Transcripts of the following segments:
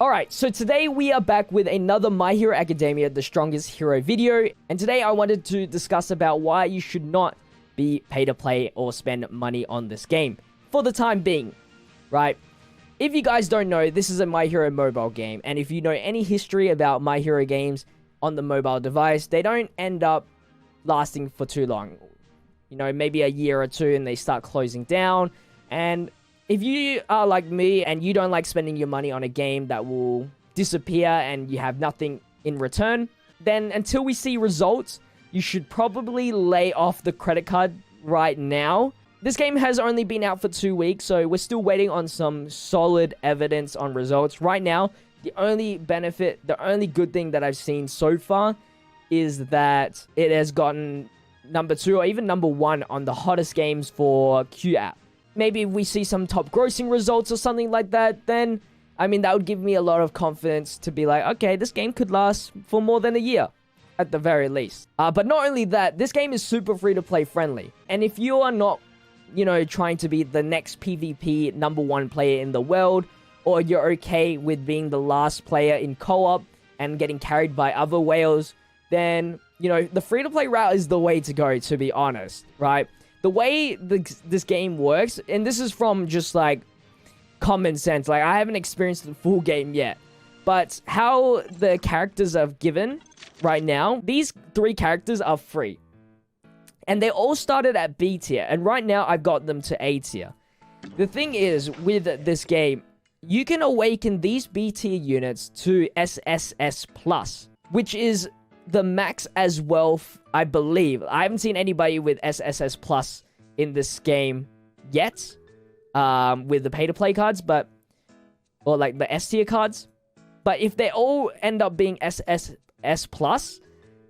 Alright, so today we are back with another My Hero Academia The Strongest Hero video. And today I wanted to discuss about why you should not be pay to play or spend money on this game. For the time being, right? If you guys don't know, this is a My Hero mobile game. And if you know any history about My Hero games on the mobile device, they don't end up lasting for too long. You know, maybe a year or two and they start closing down. And if you are like me and you don't like spending your money on a game that will disappear and you have nothing in return, then until we see results, you should probably lay off the credit card right now. This game has only been out for 2 weeks, so we're still waiting on some solid evidence on results. Right now, the only benefit, the only good thing that I've seen so far is that it has gotten number 2 or even number 1 on the hottest games for Q app. Maybe if we see some top grossing results or something like that, then, I mean, that would give me a lot of confidence to be like, okay, this game could last for more than a year, at the very least. But not only that, this game is super free-to-play friendly. And if you are not, you know, trying to be the next PvP number 1 player in the world, or you're okay with being the last player in co-op and getting carried by other whales, then, you know, the free-to-play route is the way to go, to be honest, right? The way this game works, and this is from just, like, common sense. Like, I haven't experienced the full game yet. But how the characters are given right now, these 3 characters are free. And they all started at B tier. And right now, I've got them to A tier. The thing is, with this game, you can awaken these B tier units to SSS+, which is the max as well, I believe. I haven't seen anybody with SSS Plus in this game yet, with the pay-to-play cards, but, or like the S-tier cards. But if they all end up being SSS Plus,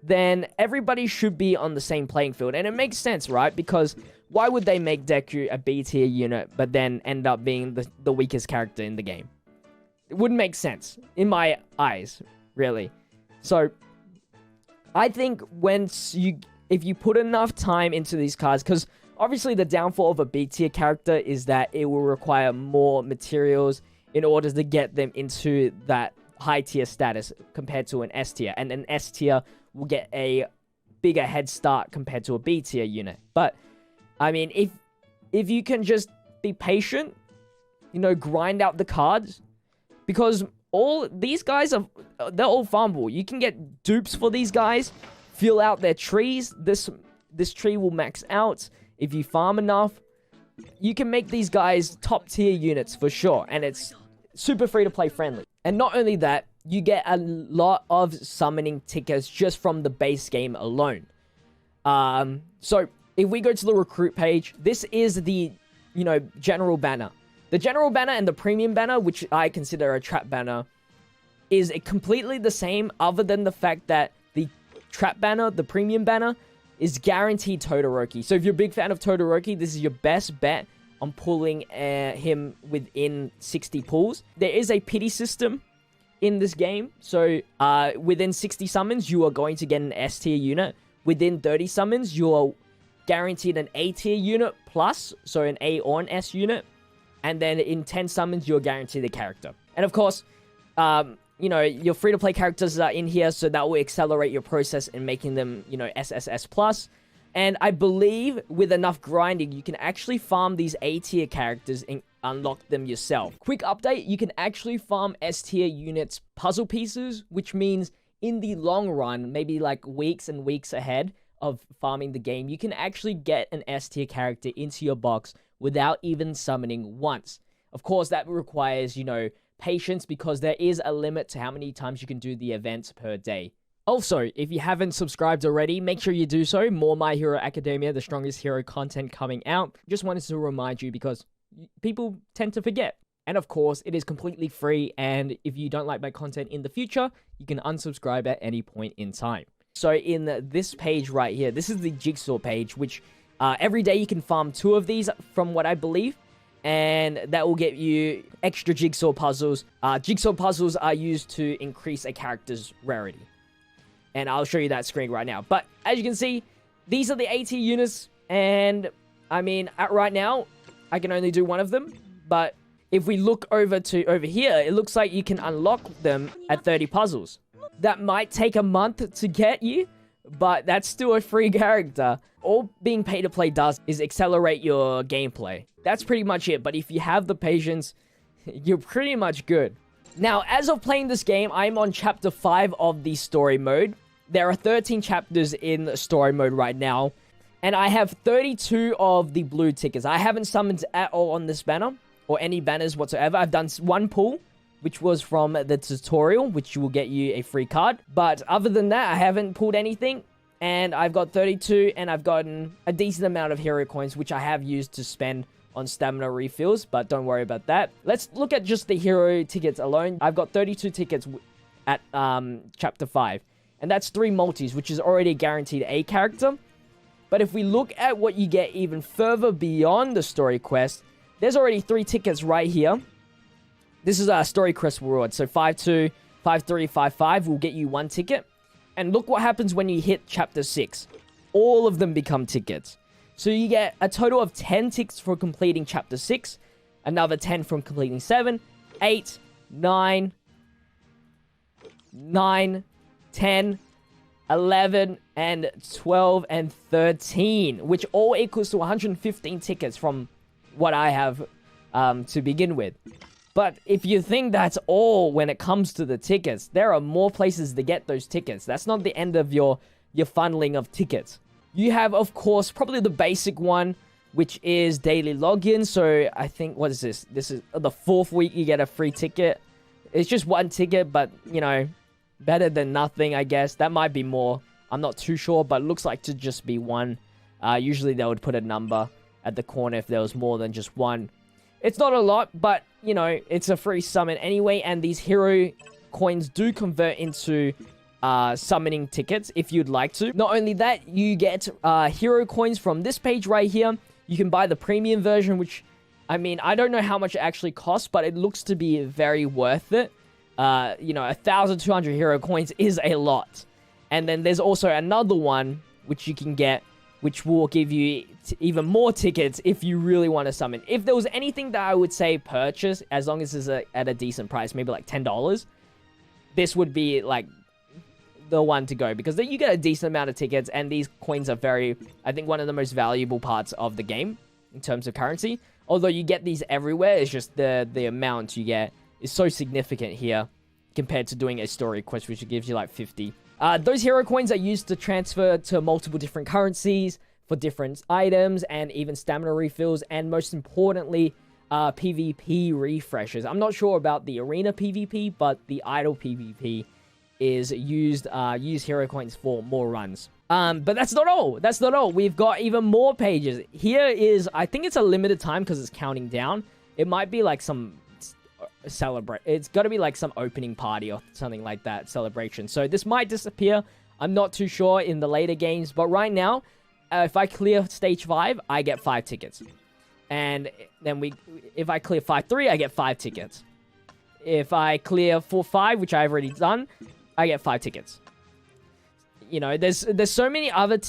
then everybody should be on the same playing field. And it makes sense, right? Because why would they make Deku a B-tier unit, but then end up being the weakest character in the game? It wouldn't make sense, in my eyes, really. So I think if you put enough time into these cards, because obviously the downfall of a B tier character is that it will require more materials in order to get them into that high tier status compared to an S tier, and an S tier will get a bigger head start compared to a B tier unit. But I mean, if you can just be patient, you know, grind out the cards, because all these guys they're all farmable. You can get dupes for these guys, fill out their trees. This tree will max out if you farm enough. You can make these guys top tier units for sure, and it's super free to play friendly. And not only that, you get a lot of summoning tickets just from the base game alone. So if we go to the recruit page, this is the, you know, general banner. The general banner and the premium banner, which I consider a trap banner, is completely the same, other than the fact that the trap banner, the premium banner, is guaranteed Todoroki. So if you're a big fan of Todoroki, this is your best bet on pulling him within 60 pulls. There is a pity system in this game. So within 60 summons, you are going to get an S tier unit. Within 30 summons, you are guaranteed an A tier unit plus, so an A or an S unit. And then in 10 summons, you're guaranteed a character. And of course, you know, your free-to-play characters are in here, so that will accelerate your process in making them, you know, SSS+. And I believe with enough grinding, you can actually farm these A-tier characters and unlock them yourself. Quick update, you can actually farm S-tier units puzzle pieces, which means in the long run, maybe like weeks and weeks ahead of farming the game, you can actually get an S-tier character into your box without even summoning once. Of course, that requires, you know, patience, because there is a limit to how many times you can do the events per day. Also, if you haven't subscribed already, make sure you do so. More My Hero Academia, the strongest hero content coming out. Just wanted to remind you, because people tend to forget. And of course, it is completely free, and if you don't like my content in the future, you can unsubscribe at any point in time. So in this page right here, this is the jigsaw page, which every day you can farm 2 of these, from what I believe. And that will get you extra jigsaw puzzles. Jigsaw puzzles are used to increase a character's rarity. And I'll show you that screen right now. But as you can see, these are the AT units. And I mean, right now, I can only do one of them. But if we look over here, it looks like you can unlock them at 30 puzzles. That might take a month to get you, but that's still a free character. All being pay to play does is accelerate your gameplay. That's pretty much it, but if you have the patience, you're pretty much good. Now, as of playing this game, I'm on chapter 5 of the story mode. There are 13 chapters in the story mode right now, and I have 32 of the blue tickets. I haven't summoned at all on this banner, or any banners whatsoever. I've done one pull, which was from the tutorial, which will get you a free card. But other than that, I haven't pulled anything. And I've got 32, and I've gotten a decent amount of hero coins, which I have used to spend on stamina refills, but don't worry about that. Let's look at just the hero tickets alone. I've got 32 tickets at chapter 5. And that's 3 multis, which is already guaranteed a character. But if we look at what you get even further beyond the story quest, there's already 3 tickets right here. This is our story quest reward. So 5-2, 5-3, 5-5 will get you 1 ticket. And look what happens when you hit chapter 6. All of them become tickets. So you get a total of 10 tickets for completing chapter 6. Another 10 from completing 7, 8, 9, 10, 11, and 12, and 13. Which all equals to 115 tickets from what I have to begin with. But if you think that's all when it comes to the tickets, there are more places to get those tickets. That's not the end of your funneling of tickets. You have, of course, probably the basic one, which is daily login. So I think, what is this? This is the 4th week you get a free ticket. It's just 1 ticket, but, you know, better than nothing, I guess. That might be more. I'm not too sure, but it looks like to just be 1. Usually they would put a number at the corner if there was more than just 1. It's not a lot, but, you know, it's a free summon anyway, and these hero coins do convert into summoning tickets if you'd like to. Not only that, you get hero coins from this page right here. You can buy the premium version, which, I mean, I don't know how much it actually costs, but it looks to be very worth it. You know, 1,200 hero coins is a lot. And then there's also another one, which you can get, which will give you even more tickets if you really want to summon. If there was anything that I would say purchase, as long as it's at a decent price, maybe like $10, this would be like the one to go, because then you get a decent amount of tickets, and these coins are very, I think, one of the most valuable parts of the game in terms of currency. Although you get these everywhere, it's just the amount you get is so significant here compared to doing a story quest, which gives you like 50. Those hero coins are used to transfer to multiple different currencies for different items and even stamina refills, and most importantly, PvP refreshes. I'm not sure about the arena PvP, but the idle PvP is use hero coins for more runs. But that's not all. That's not all. We've got even more pages. Here is, I think it's a limited time because it's counting down. It might be like some celebrate. It's got to be like some opening party or something like that, celebration. So this might disappear. I'm not too sure in the later games, but right now, if I clear stage 5, I get 5 tickets. And then if I clear 5-3, I get 5 tickets. If I clear 4-5, which I've already done, I get 5 tickets. You know, there's so many other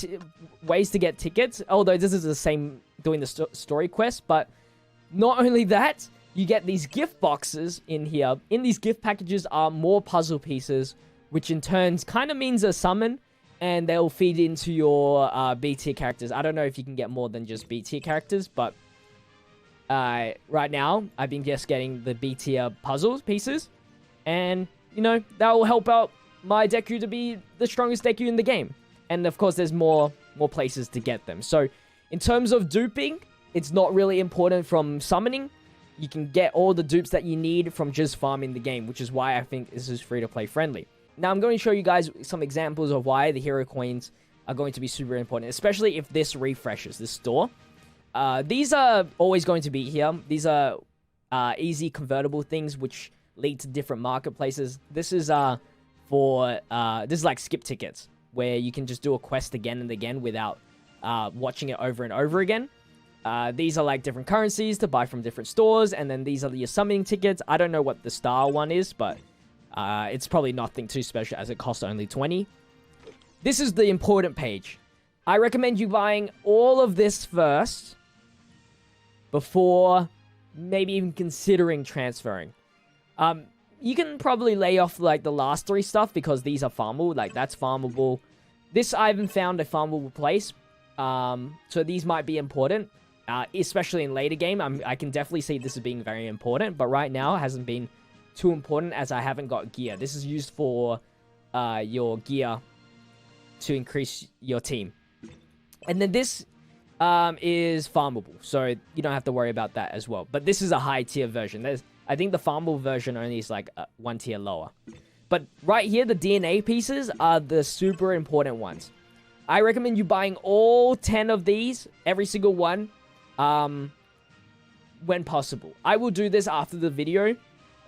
ways to get tickets, although this is the same doing the story quest, but not only that, you get these gift boxes in here. In these gift packages are more puzzle pieces, which in turns kind of means a summon, and they'll feed into your B tier characters. I don't know if you can get more than just B tier characters, but right now, I've been just getting the B tier puzzle pieces, and, you know, that will help out my Deku to be the strongest Deku in the game. And, of course, there's more places to get them. So, in terms of duping, it's not really important from summoning. You can get all the dupes that you need from just farming the game, which is why I think this is free-to-play friendly. Now, I'm going to show you guys some examples of why the hero coins are going to be super important, especially if this refreshes, this store. These are always going to be here. These are easy convertible things, which lead to different marketplaces. This is this is like skip tickets, where you can just do a quest again and again without watching it over and over again. These are like different currencies to buy from different stores, and then these are your summoning tickets. I don't know what the star one is, but it's probably nothing too special as it costs only 20. This is the important page. I recommend you buying all of this first before maybe even considering transferring. You can probably lay off like the last 3 stuff because these are farmable. Like that's farmable. This I haven't found a farmable place. So these might be important, especially in later game. I can definitely see this as being very important, but right now it hasn't been too important as I haven't got gear. This is used for your gear to increase your team. And then this is farmable, so you don't have to worry about that as well. But this is a high tier version. I think the farmable version only is like 1 tier lower. But right here, the DNA pieces are the super important ones. I recommend you buying all 10 of these, every single one, when possible. I will do this after the video.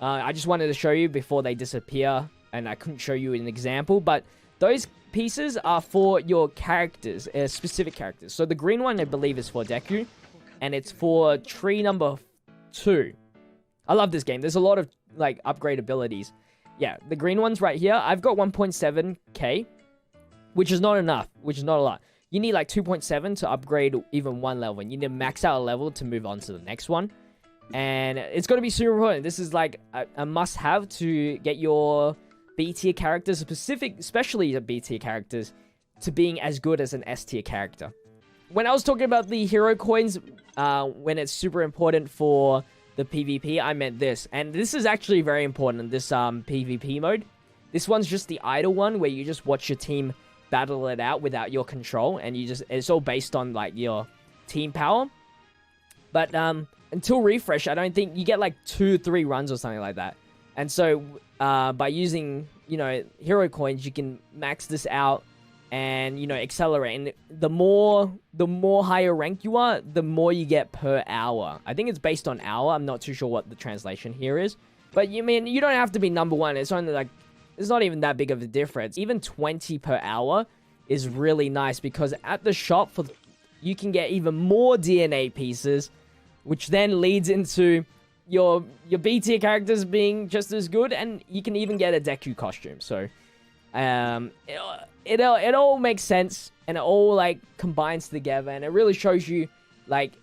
I just wanted to show you before they disappear, and I couldn't show you an example, but those pieces are for your characters, specific characters. So the green one, I believe, is for Deku, and it's for tree number 2. I love this game. There's a lot of, like, upgrade abilities. Yeah, the green one's right here. I've got 1.7k, which is not enough, which is not a lot. You need, like, 2.7 to upgrade even 1 level, and you need to max out a level to move on to the next one. And it's going to be super important. This is, like, a must-have to get your B-tier characters, especially the B-tier characters, to being as good as an S-tier character. When I was talking about the hero coins, when it's super important for the PvP, I meant this. And this is actually very important in this PvP mode. This one's just the idle one, where you just watch your team battle it out without your control, and it's all based on, like, your team power. But until refresh, I don't think you get like 2-3 runs or something like that. And so by using, you know, hero coins, you can max this out and, you know, accelerate. And the more higher rank you are, the more you get per hour. I think it's based on hour. I'm not too sure what the translation here is. But you don't have to be number 1. It's only like, it's not even that big of a difference. Even 20 per hour is really nice, because at the shop you can get even more DNA pieces, which then leads into your B tier characters being just as good, and you can even get a Deku costume. So it all makes sense, and it all, like, combines together, and it really shows you, like,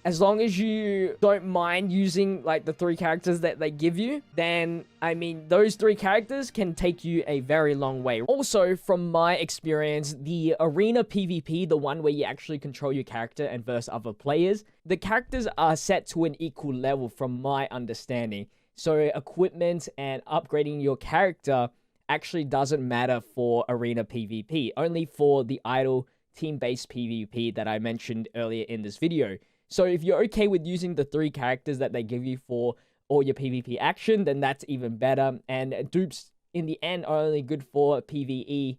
as long as you don't mind using, like, the 3 characters that they give you, then, I mean, those 3 characters can take you a very long way. Also, from my experience, the arena PvP, the one where you actually control your character and verse other players, the characters are set to an equal level from my understanding. So equipment and upgrading your character actually doesn't matter for arena PvP, only for the idle team-based PvP that I mentioned earlier in this video. So if you're okay with using the 3 characters that they give you for all your PvP action, then that's even better. And dupes, in the end, are only good for PvE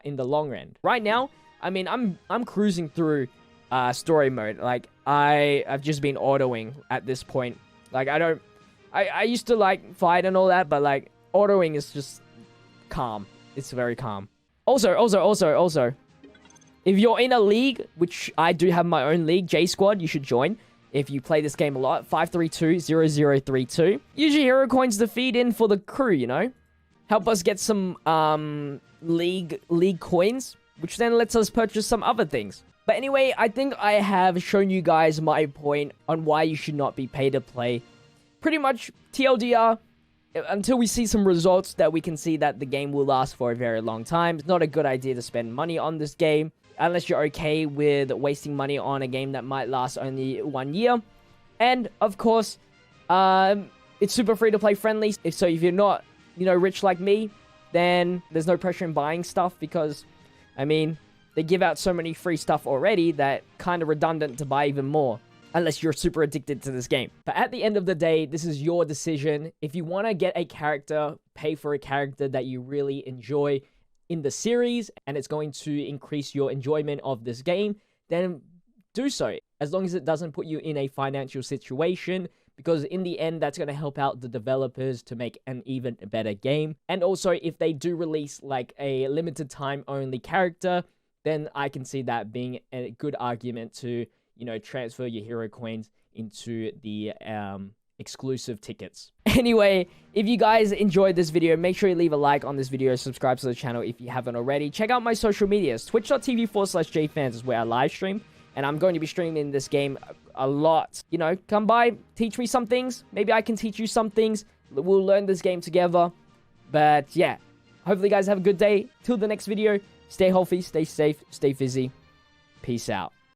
in the long run. Right now, I mean, I'm cruising through story mode. Like, I've just been autoing at this point. Like, I used to, like, fight and all that, but, like, autoing is just calm. It's very calm. Also, if you're in a league, which I do have my own league, J Squad, you should join. If you play this game a lot, 532-0032. Use your hero coins to feed in for the crew, you know? Help us get some league coins, which then lets us purchase some other things. But anyway, I think I have shown you guys my point on why you should not be pay to play. Pretty much TLDR, until we see some results that we can see that the game will last for a very long time. It's not a good idea to spend money on this game, unless you're okay with wasting money on a game that might last only 1 year. And, of course, it's super free to play friendly. If you're not, you know, rich like me, then there's no pressure in buying stuff, because, I mean, they give out so many free stuff already that kind of redundant to buy even more, unless you're super addicted to this game. But at the end of the day, this is your decision. If you want to get a character, pay for a character that you really enjoy in the series, and it's going to increase your enjoyment of this game, then do so. As long as it doesn't put you in a financial situation, because in the end, that's going to help out the developers to make an even better game. And also, if they do release, like, a limited time only character, then I can see that being a good argument to, you know, transfer your hero coins into the exclusive tickets. Anyway, if you guys enjoyed this video, make sure you leave a like on this video, subscribe to the channel if you haven't already. Check out my social medias. Twitch.tv/JPhanta is where I live stream, and I'm going to be streaming this game a lot. You know, come by, teach me some things. Maybe I can teach you some things. We'll learn this game together. But yeah, hopefully you guys have a good day. Till the next video, stay healthy, stay safe, stay fizzy. Peace out.